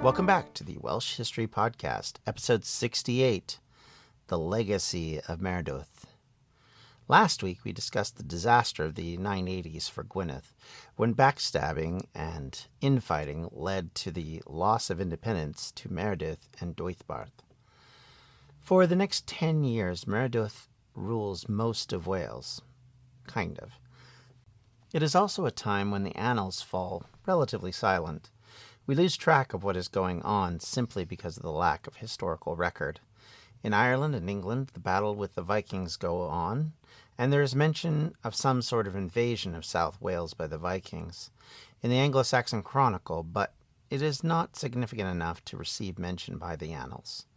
Welcome back to the Welsh History Podcast, episode 68, The Legacy of Maredudd. Last week we discussed the disaster of the 980s for Gwynedd, when backstabbing and infighting led to the loss of independence to Maredudd and Dwytbarth. For the next 10 years, Maredudd rules most of Wales. Kind of. It is also a time when the annals fall relatively silent. We lose track of what is going on simply because of the lack of historical record. In Ireland and England, the battle with the Vikings go on, and there is mention of some sort of invasion of South Wales by the Vikings in the Anglo-Saxon Chronicle, but it is not significant enough to receive mention by the annals.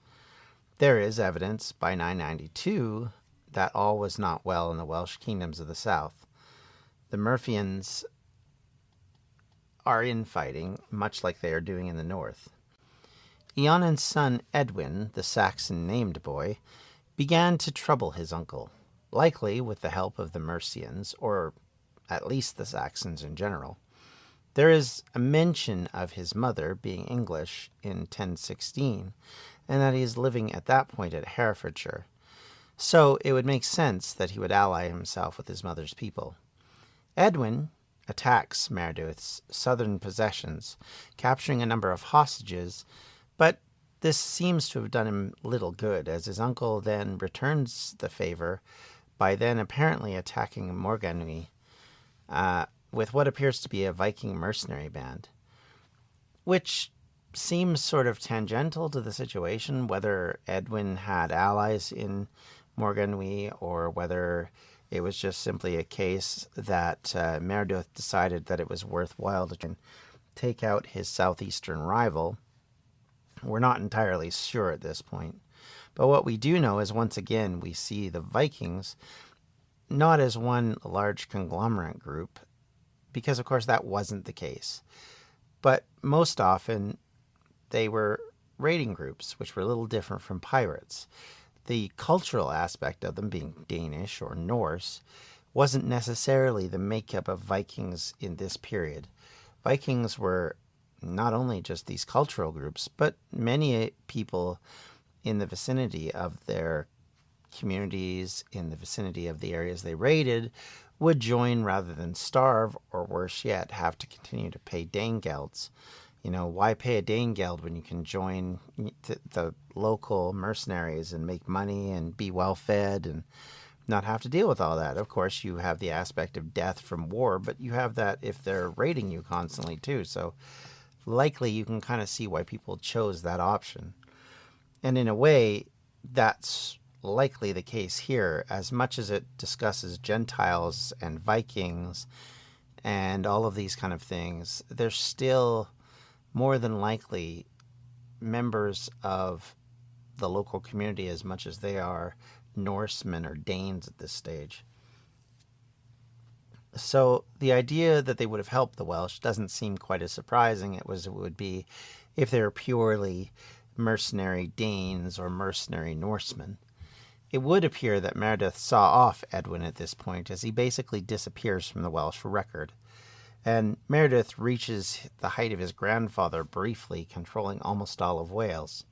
There is evidence by 992 that all was not well in the Welsh kingdoms of the south. The Merfyns are infighting, much like they are doing in the north. Eonan's son Edwin, the Saxon-named boy, began to trouble his uncle, likely with the help of the Mercians, or at least the Saxons in general. There is a mention of his mother being English in 1016, and that he is living at that point at Herefordshire. So it would make sense that he would ally himself with his mother's people. Edwin attacks Maredudd's southern possessions, capturing a number of hostages, but this seems to have done him little good, as his uncle then returns the favor by then apparently attacking Morganwy with what appears to be a Viking mercenary band, which seems sort of tangential to the situation, whether Edwin had allies in Morganwy or whether it was just simply a case that Maredudd decided that it was worthwhile to take out his southeastern rival. We're not entirely sure at this point. But what we do know is, once again, we see the Vikings not as one large conglomerate group, because, of course, that wasn't the case. But most often, they were raiding groups, which were a little different from pirates. The cultural aspect of them, being Danish or Norse, wasn't necessarily the makeup of Vikings in this period. Vikings were not only just these cultural groups, but many people in the vicinity of their communities, in the vicinity of the areas they raided, would join rather than starve, or worse yet, have to continue to pay Danegelds. You know, why pay a Danegeld when you can join the local mercenaries and make money and be well fed and not have to deal with all that? Of course, you have the aspect of death from war, but you have that if they're raiding you constantly too. So likely you can kind of see why people chose that option. And in a way, that's likely the case here, as much as it discusses Gentiles and Vikings and all of these kind of things. There's still more than likely members of the local community as much as they are Norsemen or Danes at this stage. So the idea that they would have helped the Welsh doesn't seem quite as surprising as it would be if they were purely mercenary Danes or mercenary Norsemen. It would appear that Maredudd saw off Edwin at this point, as he basically disappears from the Welsh record. And Maredudd reaches the height of his grandfather briefly, controlling almost all of Wales.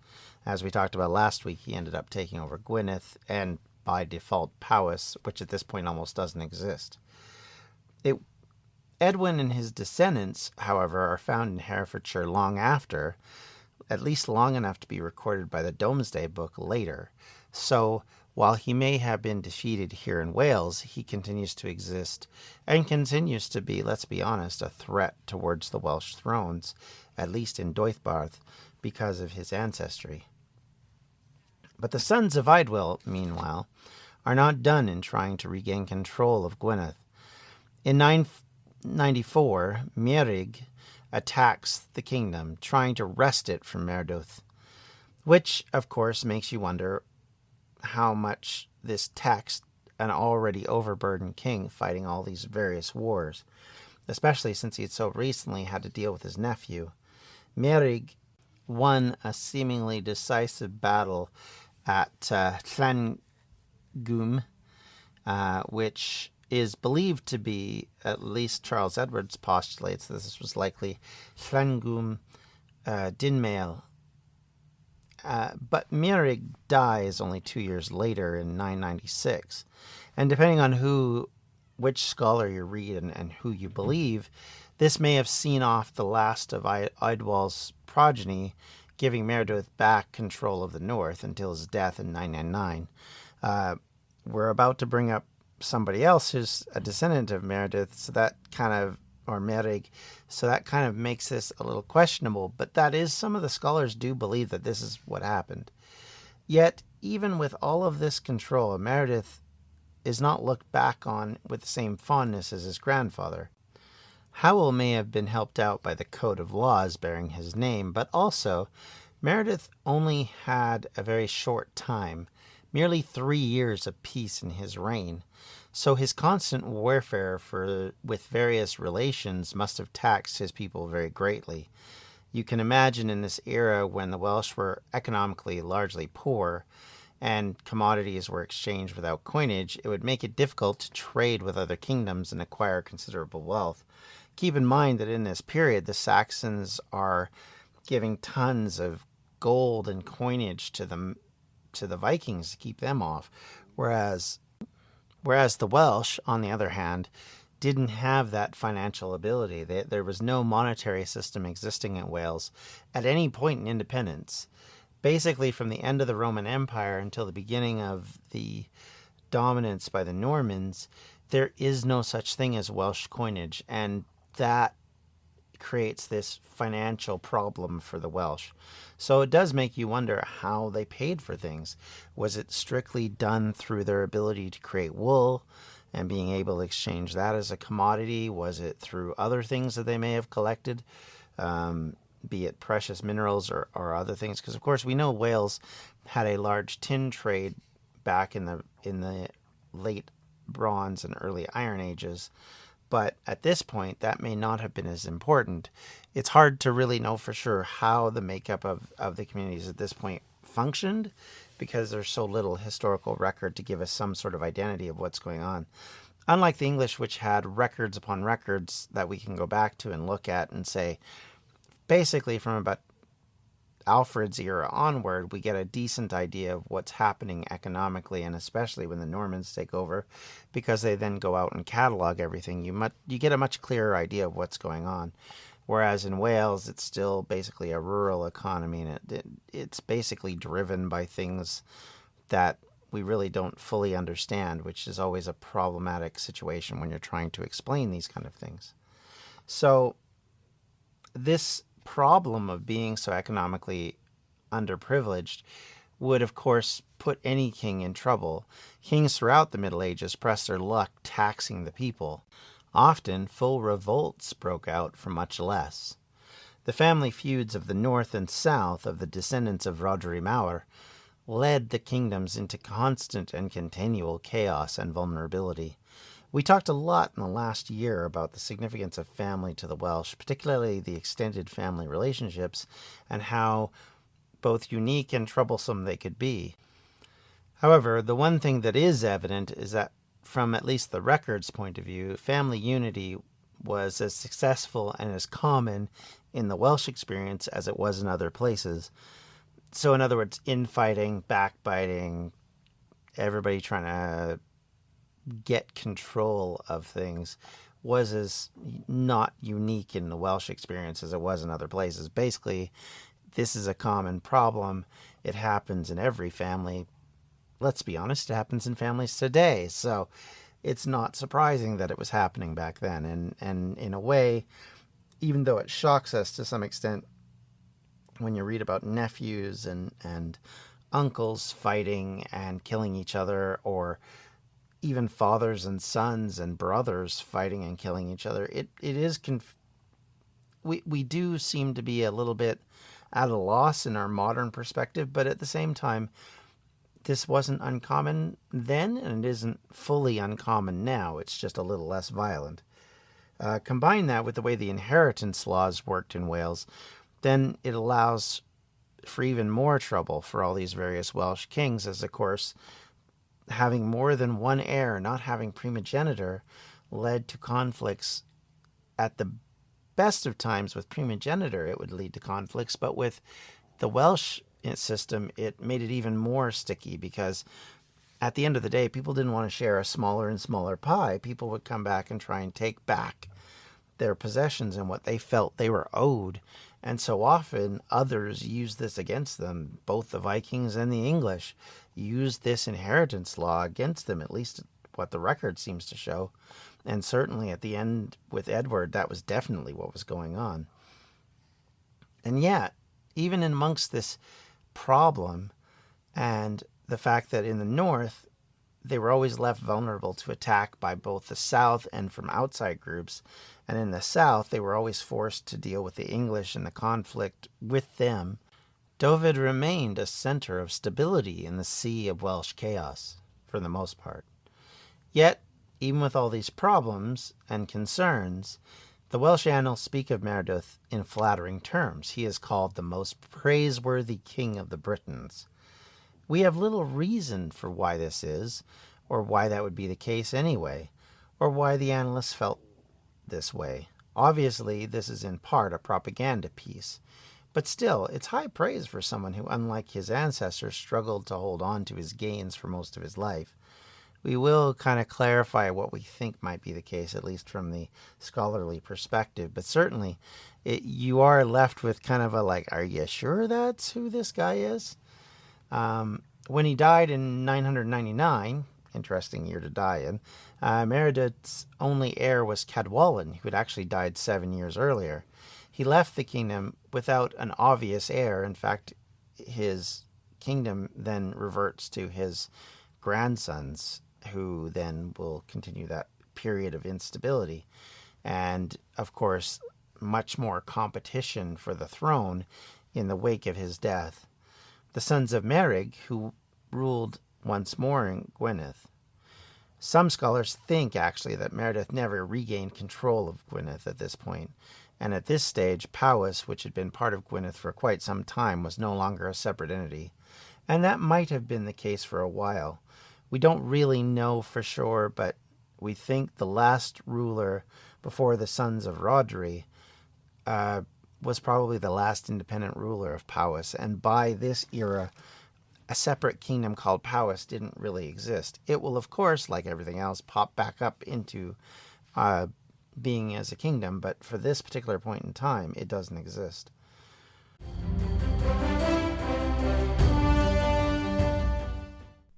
As we talked about last week, he ended up taking over Gwynedd and, by default, Powys, which at this point almost doesn't exist. Edwin and his descendants, however, are found in Herefordshire long after, at least long enough to be recorded by the Domesday Book later. So, while he may have been defeated here in Wales, he continues to exist and continues to be, let's be honest, a threat towards the Welsh thrones, at least in Dwytbarth, because of his ancestry. But the sons of Idwyl, meanwhile, are not done in trying to regain control of Gwynedd. In 994, Maredudd attacks the kingdom, trying to wrest it from Maredudd, which, of course, makes you wonder how much this taxed an already overburdened king fighting all these various wars, especially since he had so recently had to deal with his nephew. Maredudd won a seemingly decisive battle at Llangwm, which is believed to be, at least Charles Edwards postulates that this was likely Llangwm Dinmail. But Maredudd dies only 2 years later in 996. And depending on which scholar you read and who you believe, this may have seen off the last of Eadwald's progeny, giving Maredudd back control of the north until his death in 999. We're about to bring up somebody else who's a descendant of Maredudd, or Merig, so that kind of makes this a little questionable, but that is, some of the scholars do believe that this is what happened. Yet, even with all of this control, Maredudd is not looked back on with the same fondness as his grandfather. Howell may have been helped out by the code of laws bearing his name, but also, Maredudd only had a very short time, merely 3 years of peace in his reign. So his constant warfare with various relations must have taxed his people very greatly. You can imagine in this era when the Welsh were economically largely poor and commodities were exchanged without coinage, it would make it difficult to trade with other kingdoms and acquire considerable wealth. Keep in mind that in this period, the Saxons are giving tons of gold and coinage to the Vikings to keep them off, whereas the Welsh, on the other hand, didn't have that financial ability. There was no monetary system existing in Wales at any point in independence. Basically, from the end of the Roman Empire until the beginning of the dominance by the Normans, there is no such thing as Welsh coinage, and that creates this financial problem for the Welsh. So it does make you wonder how they paid for things. Was it strictly done through their ability to create wool and being able to exchange that as a commodity? Was it through other things that they may have collected, be it precious minerals or other things? Because, of course, we know Wales had a large tin trade back in the late Bronze and early Iron Ages. But at this point, that may not have been as important. It's hard to really know for sure how the makeup of the communities at this point functioned, because there's so little historical record to give us some sort of identity of what's going on. Unlike the English, which had records upon records that we can go back to and look at and say, basically from about Alfred's era onward, we get a decent idea of what's happening economically, and especially when the Normans take over, because they then go out and catalog everything. You get a much clearer idea of what's going on. Whereas in Wales, it's still basically a rural economy, and it's basically driven by things that we really don't fully understand, which is always a problematic situation when you're trying to explain these kind of things. So this problem of being so economically underprivileged would, of course, put any king in trouble. Kings throughout the Middle Ages pressed their luck taxing the people. Often, full revolts broke out for much less. The family feuds of the north and south of the descendants of Rhodri Mawr led the kingdoms into constant and continual chaos and vulnerability. We talked a lot in the last year about the significance of family to the Welsh, particularly the extended family relationships, and how both unique and troublesome they could be. However, the one thing that is evident is that, from at least the record's point of view, family unity was as successful and as common in the Welsh experience as it was in other places. So, in other words, infighting, backbiting, everybody trying to get control of things was as not unique in the Welsh experience as it was in other places. Basically, this is a common problem. It happens in every family. Let's be honest, it happens in families today. So it's not surprising that it was happening back then. And in a way, even though it shocks us to some extent when you read about nephews and uncles fighting and killing each other, or even fathers and sons and brothers fighting and killing each other, it is we do seem to be a little bit at a loss in our modern perspective, but at the same time, this wasn't uncommon then, and it isn't fully uncommon now. It's just a little less violent. Combine that with the way the inheritance laws worked in Wales, then it allows for even more trouble for all these various Welsh kings, as of course having more than one heir, not having primogeniture, led to conflicts at the best of times with primogeniture, it would lead to conflicts, but with the Welsh system, it made it even more sticky because at the end of the day, people didn't want to share a smaller and smaller pie. People would come back and try and take back their possessions and what they felt they were owed. And so often others used this against them. Both the Vikings and the English used this inheritance law against them, at least what the record seems to show. And certainly at the end with Edward, that was definitely what was going on. And yet, even amongst this problem and the fact that in the north, they were always left vulnerable to attack by both the south and from outside groups. And in the south, they were always forced to deal with the English and the conflict with them. Dyfed remained a center of stability in the sea of Welsh chaos, for the most part. Yet, even with all these problems and concerns, the Welsh annals speak of Maredudd in flattering terms. He is called the most praiseworthy king of the Britons. We have little reason for why this is, or why that would be the case anyway, or why the annalists felt this way. Obviously, this is in part a propaganda piece, but still, it's high praise for someone who, unlike his ancestors, struggled to hold on to his gains for most of his life. We will kind of clarify what we think might be the case, at least from the scholarly perspective, but certainly you are left with kind of a are you sure that's who this guy is? When he died in 999, interesting year to die in, Maredudd's only heir was Cadwallon, who had actually died 7 years earlier. He left the kingdom without an obvious heir. In fact, his kingdom then reverts to his grandsons, who then will continue that period of instability. And, of course, much more competition for the throne in the wake of his death. The sons of Maredudd, who ruled once more in Gwynedd. Some scholars think, actually, that Maredudd never regained control of Gwynedd at this point, and at this stage, Powys, which had been part of Gwynedd for quite some time, was no longer a separate entity, and that might have been the case for a while. We don't really know for sure, but we think the last ruler before the sons of Rhodri was probably the last independent ruler of Powys, and by this era, a separate kingdom called Powys didn't really exist. It will, of course, like everything else, pop back up into being as a kingdom, but for this particular point in time, it doesn't exist.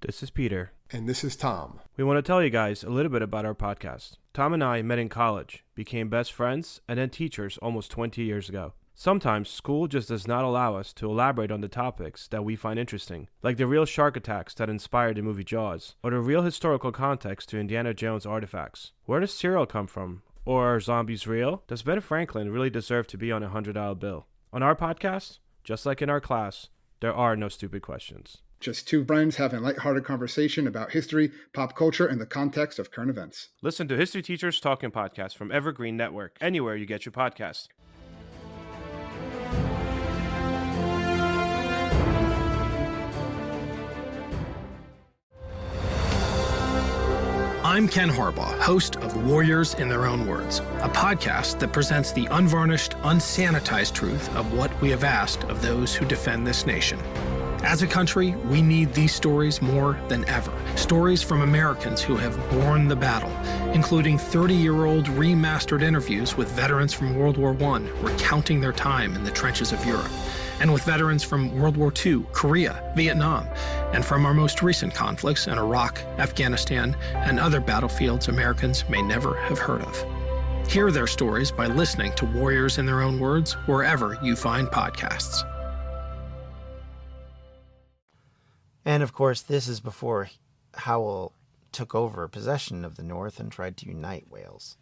This is Peter. And this is Tom. We want to tell you guys a little bit about our podcast. Tom and I met in college, became best friends, and then teachers almost 20 years ago. Sometimes school just does not allow us to elaborate on the topics that we find interesting, like the real shark attacks that inspired the movie Jaws, or the real historical context to Indiana Jones artifacts. Where does cereal come from? Or are zombies real? Does Ben Franklin really deserve to be on a $100 bill? On our podcast, just like in our class, there are no stupid questions. Just two friends having a lighthearted conversation about history, pop culture, and the context of current events. Listen to History Teachers Talking Podcast from Evergreen Network, anywhere you get your podcasts. I'm Ken Harbaugh, host of Warriors in Their Own Words, a podcast that presents the unvarnished, unsanitized truth of what we have asked of those who defend this nation. As a country, we need these stories more than ever. Stories from Americans who have borne the battle, including 30-year-old remastered interviews with veterans from World War I recounting their time in the trenches of Europe, and with veterans from World War II, Korea, Vietnam, and from our most recent conflicts in Iraq, Afghanistan, and other battlefields Americans may never have heard of. Hear their stories by listening to Warriors in Their Own Words wherever you find podcasts. And of course, this is before Howell took over possession of the north and tried to unite Wales.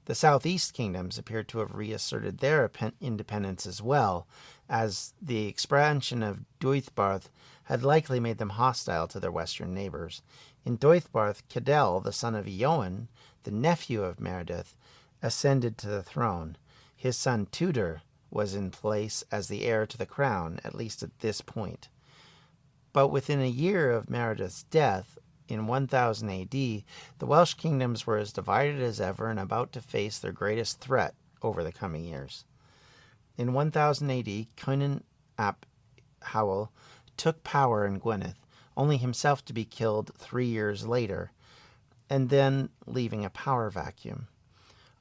The southeast kingdoms appear to have reasserted their independence as well, as the expansion of Dwythbarth had likely made them hostile to their western neighbors. In Dwythbarth, Cadell, the son of Eoin, the nephew of Maredudd, ascended to the throne. His son Tudor was in place as the heir to the crown, at least at this point. But within a year of Maredudd's death, in 1000 AD, the Welsh kingdoms were as divided as ever and about to face their greatest threat, over the coming years. In 1000 AD, Cynan ap Hywel took power in Gwynedd, only himself to be killed 3 years later, and then leaving a power vacuum.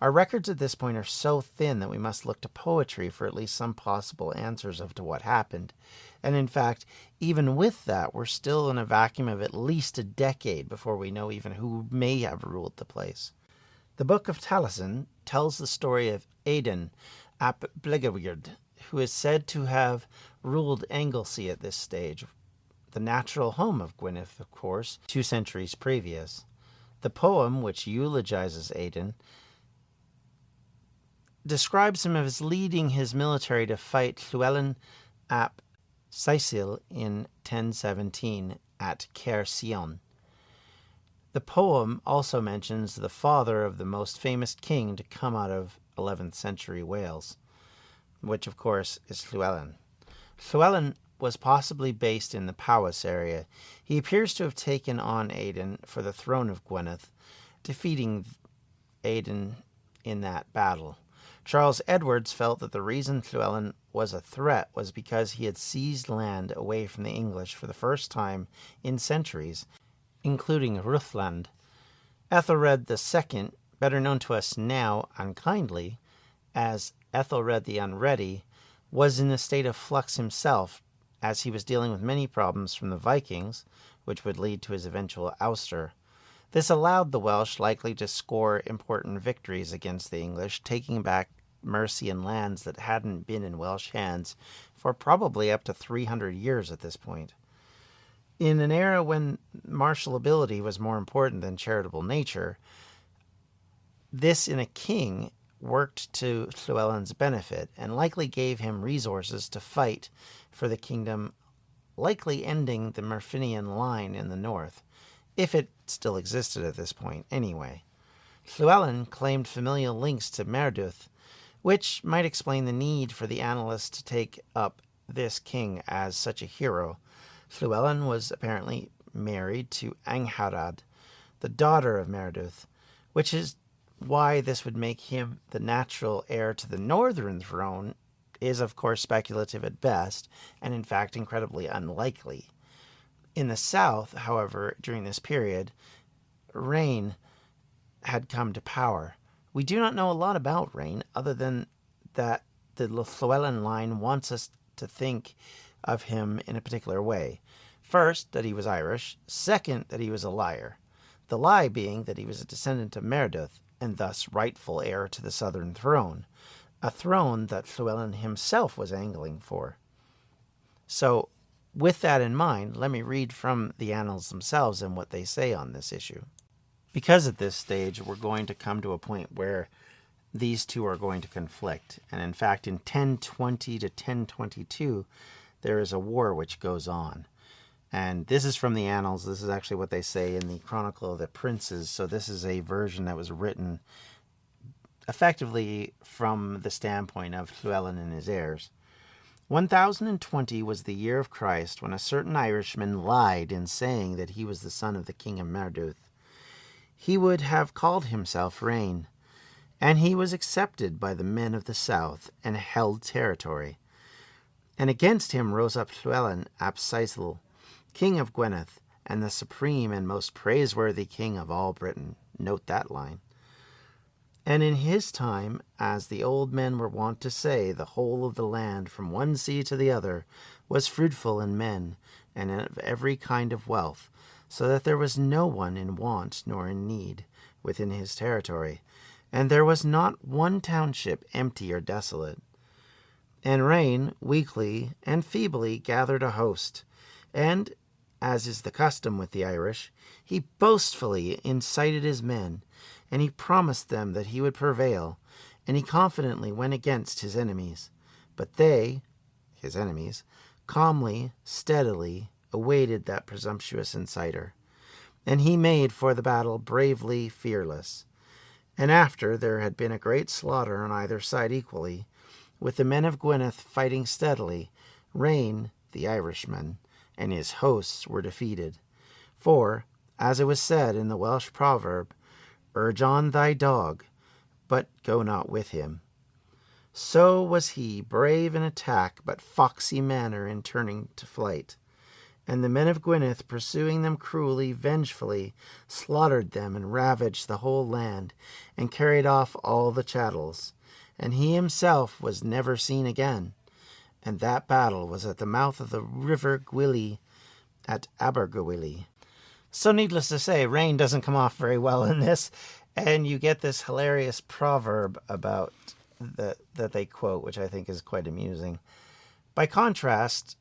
Our records at this point are so thin that we must look to poetry for at least some possible answers as to what happened. And in fact, even with that, we're still in a vacuum of at least a decade before we know even who may have ruled the place. The Book of Taliesin tells the story of Aidan ap Blegaweird, who is said to have ruled Anglesey at this stage, the natural home of Gwynedd, of course, 2 centuries previous. The poem, which eulogizes Aidan, describes him as leading his military to fight Llewellyn ap Cecil in 1017 at Caer Sion. The poem also mentions the father of the most famous king to come out of 11th century Wales, which of course is Llewellyn. Llewellyn was possibly based in the Powys area. He appears to have taken on Aidan for the throne of Gwynedd, defeating Aidan in that battle. Charles Edwards felt that the reason Llewellyn was a threat was because he had seized land away from the English for the first time in centuries, including Rhuthland. Ethelred II, better known to us now unkindly as Ethelred the Unready, was in a state of flux himself, as he was dealing with many problems from the Vikings, which would lead to his eventual ouster. This allowed the Welsh likely to score important victories against the English, taking back Mercian lands that hadn't been in Welsh hands for probably up to 300 years at this point. In an era when martial ability was more important than charitable nature, this in a king worked to Llewellyn's benefit and likely gave him resources to fight for the kingdom, likely ending the Merfynian line in the north, if it still existed at this point anyway. Llewellyn claimed familial links to Maredudd, which might explain the need for the annalists to take up this king as such a hero. Llewellyn was apparently married to Angharad, the daughter of Maredudd, which is why this would make him the natural heir to the northern throne is of course speculative at best, and in fact incredibly unlikely. In the south, however, during this period, Rain had come to power. We do not know a lot about Rain, other than that the Llewellyn line wants us to think of him in a particular way. First, that he was Irish. Second, that he was a liar. The lie being that he was a descendant of Maredudd, and thus rightful heir to the southern throne, a throne that Llewellyn himself was angling for. So, with that in mind, let me read from the annals themselves and what they say on this issue. Because at this stage we're going to come to a point where these two are going to conflict. And in fact, in 1020 to 1022, there is a war which goes on. And this is from the annals. This is actually what they say in the Chronicle of the Princes. So this is a version that was written effectively from the standpoint of Llewellyn and his heirs. 1020 was the year of Christ when a certain Irishman lied in saying that he was the son of the king of Maredudd. He would have called himself Rain, and he was accepted by the men of the south and held territory. And against him rose up Llewellyn ap Cecil, king of Gwynedd, and the supreme and most praiseworthy king of all Britain. Note that line. And in his time, as the old men were wont to say, the whole of the land from one sea to the other was fruitful in men, and of every kind of wealth, so that there was no one in want nor in need within his territory, and there was not one township empty or desolate. And Rain weakly and feebly gathered a host, and, as is the custom with the Irish, he boastfully incited his men, and he promised them that he would prevail, and he confidently went against his enemies. But they, his enemies, calmly, steadily awaited that presumptuous inciter. And he made for the battle bravely fearless. And after there had been a great slaughter on either side equally, with the men of Gwynedd fighting steadily, Rain, the Irishman, and his hosts were defeated. For, as it was said in the Welsh proverb, urge on thy dog, but go not with him. So was he, brave in attack, but foxy manner in turning to flight. And the men of Gwynedd, pursuing them cruelly, vengefully, slaughtered them and ravaged the whole land, and carried off all the chattels. And he himself was never seen again. And that battle was at the mouth of the river Gwili at Abergwili. So needless to say, rain doesn't come off very well in this, and you get this hilarious proverb about that they quote, which I think is quite amusing. By contrast,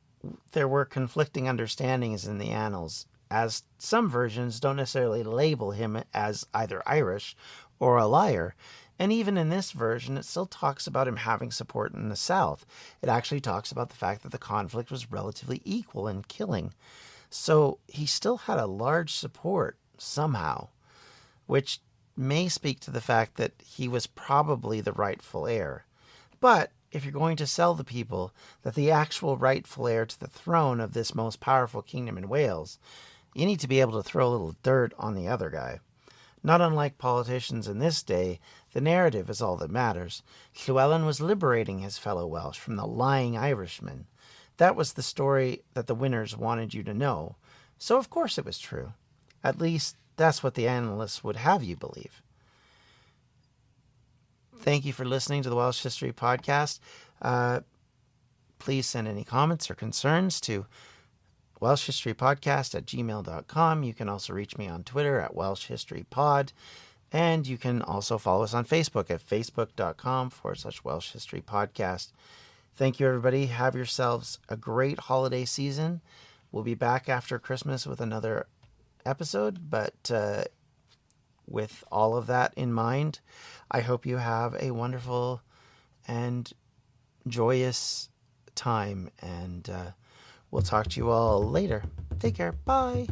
there were conflicting understandings in the annals, as some versions don't necessarily label him as either Irish or a liar. And even in this version, it still talks about him having support in the south. It actually talks about the fact that the conflict was relatively equal in killing. So he still had a large support somehow, which may speak to the fact that he was probably the rightful heir. But if you're going to sell the people that the actual rightful heir to the throne of this most powerful kingdom in Wales, you need to be able to throw a little dirt on the other guy. Not unlike politicians in this day, the narrative is all that matters. Llywelyn was liberating his fellow Welsh from the lying Irishmen. That was the story that the winners wanted you to know. So of course it was true. At least that's what the analysts would have you believe. Thank you for listening to the Welsh History Podcast. Please send any comments or concerns to welshhistorypodcast@gmail.com. You can also reach me on Twitter at welshhistorypod. And you can also follow us on Facebook at facebook.com/Welsh History Podcast. Thank you, everybody. Have yourselves a great holiday season. We'll be back after Christmas with another episode, but with all of that in mind, I hope you have a wonderful and joyous time, and we'll talk to you all later. Take care. Bye.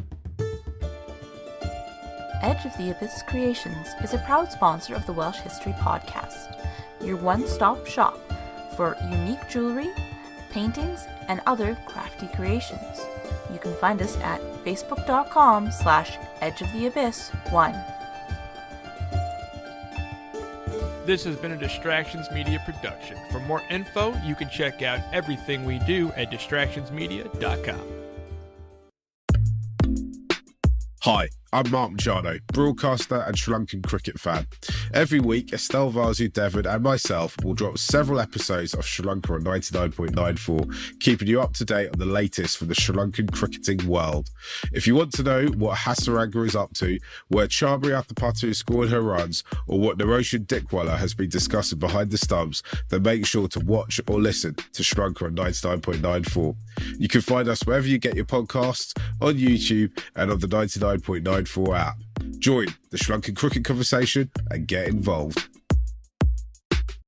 Edge of the Abyss Creations is a proud sponsor of the Welsh History Podcast, your one-stop shop for unique jewelry, paintings, and other crafty creations. You can find us at facebook.com/edgeoftheabyss1. This has been a Distractions Media production. For more info, you can check out everything we do at distractionsmedia.com. Hi, I'm Mark Machado, broadcaster and Sri Lankan cricket fan. Every week, Estelle Vasu Devon and myself will drop several episodes of Sri Lanka on 99.94, keeping you up to date on the latest from the Sri Lankan cricketing world. If you want to know what Hasaranga is up to, where Chhabri Athapattu scored her runs, or what Naroshan Dickwalla has been discussing behind the stumps, then make sure to watch or listen to Sri Lanka on 99.94. You can find us wherever you get your podcasts, on YouTube and on the 99.94 app. Join the Sri Lankan cricket conversation and get involved.